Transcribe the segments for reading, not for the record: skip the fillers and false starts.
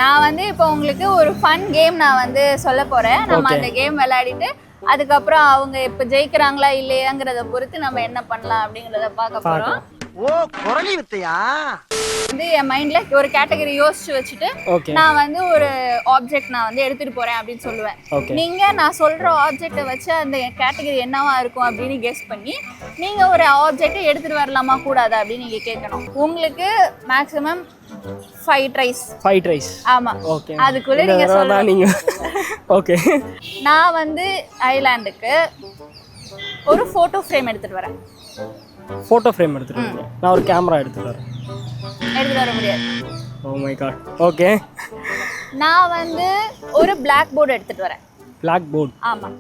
நான் வந்து இப்போ உங்களுக்கு ஒரு ஃபன் கேம் நான் வந்து சொல்ல போறேன். நம்ம அந்த கேம் விளையாடிட்டு அதுக்கப்புறம் அவங்க இப்போ ஜெயிக்கிறாங்களா இல்லையாங்கிறத பொறுத்து நம்ம என்ன பண்ணலாம் அப்படிங்கறத பார்க்க போறோம். ஓ குரலி வித்தையா? வந்து என் மைண்ட்ல ஒரு கேட்டகரி யோசிச்சு வச்சுட்டு நான் வந்து ஒரு ஆப்ஜெக்ட் நான் வந்து எடுத்துட்டு போறேன் அப்படின்னு சொல்லுவேன். நீங்க நான் சொல்ற ஆப்ஜெக்ட்டை வச்சு அந்த கேட்டகரி என்னவா இருக்கும் அப்படின்னு கெஸ் பண்ணி நீங்க ஒரு ஆப்ஜெக்ட்டை எடுத்துட்டு வரலாமா கூடாதா அப்படின்னு நீங்க கேட்கணும். உங்களுக்கு மேக்ஸிமம் 5 ட்ரைஸ். ஆமா. ஓகே. அதுக்குள்ள நீங்க சொல்லலாம் நீங்க. ஓகே. நான் வந்து ஐலாண்டுக்கு ஒரு போட்டோ ஃப்ரேம் எடுத்துட்டு வரேன். போட்டோ ஃப்ரேம் எடுத்துட்டு வரேன். நான் ஒரு கேமரா எடுத்துட்டு வரேன். எடுத்துட்டு வர முடியாது. Oh my god. ஓகே. நான் வந்து ஒரு பிளாக் போர்டு எடுத்துட்டு வரேன். Blackboard. ஆமா.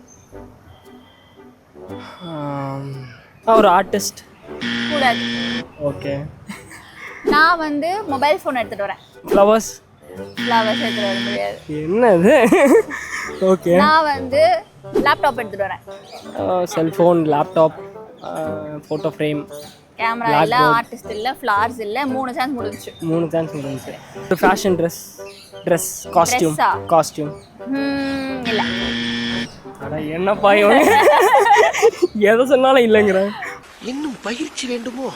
ஒரு ஆர்டிஸ்ட். கூடாது. ஓகே. நான் வந்து மொபைல் ஃபோன் எடுத்துட்டு வரேன். ஃப்ளவர்ஸ் எடுத்துட்டு வர முடியாது. என்ன இது? ஓகே. நான் வந்து லேப்டாப் எடுத்துட்டு வரேன். Cellphone, laptop, photo frame, camera இல்ல, ஆர்டிஸ்ட் இல்ல, ஃப்ளவர்ஸ் இல்ல. 3 சான்ஸ் முடிஞ்சுச்சு. 3 சான்ஸ் முடிஞ்சுச்சு. ஒரு ஃபேஷன் ட்ரெஸ், காஸ்டியூம். இல்ல. அட என்னப்பா இவன் எதை சொன்னாலும் இல்லங்கற. இன்னும் பயிற்சி வேண்டுமோ?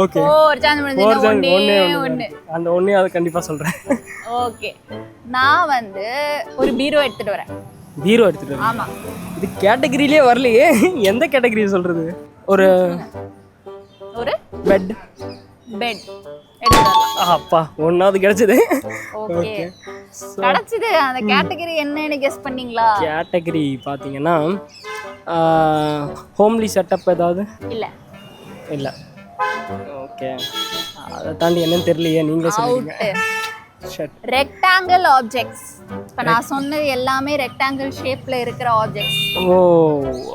ஓகே. ஒரு சான்ஸ் முடிஞ்சது. ஒண்ணே. அந்த ஒண்ணே அது கண்டிப்பா சொல்றேன். ஓகே. நான் வந்து ஒரு பீரோ எடுத்துட்டு வரேன். பீரோ எடுத்துட்டு வரேன். ஆமா. இது கேட்டகரியிலே வரலையே. எந்த கேட்டகரி சொல்றது? ஒரு பெட் எடுத்துட்டு வரலாம். அப்பா ஒண்ணாவது கிடைச்சது. ஓகே. கிடைச்சது. அந்த கேட்டகரி என்னன்னு கெஸ் பண்ணீங்களா? கேட்டகரி பாத்தீங்கன்னா ஹோம்லி செட்டப் ஏதாவது? இல்ல. ஓகே. அத தாண்டி என்னன்னு தெரியலையே, நீங்களே சொல்லுங்க. Rectangle objects. இப்ப நான் சொன்னது எல்லாமே ரெக்டாங்கிள் ஷேப்ல இருக்கிற ஆப்ஜெக்ட்ஸ். ஓ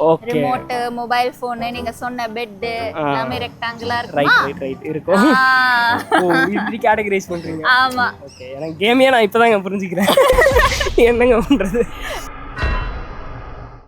ஓகே. ரிமோட், மொபைல் ஃபோன், நீங்க சொன்ன பெட் எல்லாமே ரெக்டாங்கிளா இருக்குமா? ரைட் இருக்கும். ஓ இப்படி கேட்டகரைஸ் பண்றீங்க. ஆமா. ஓகே. எனக்கு கேமையே நான் இப்போதான் புரிஞ்சுக்கிறேன். என்னங்க பண்றது?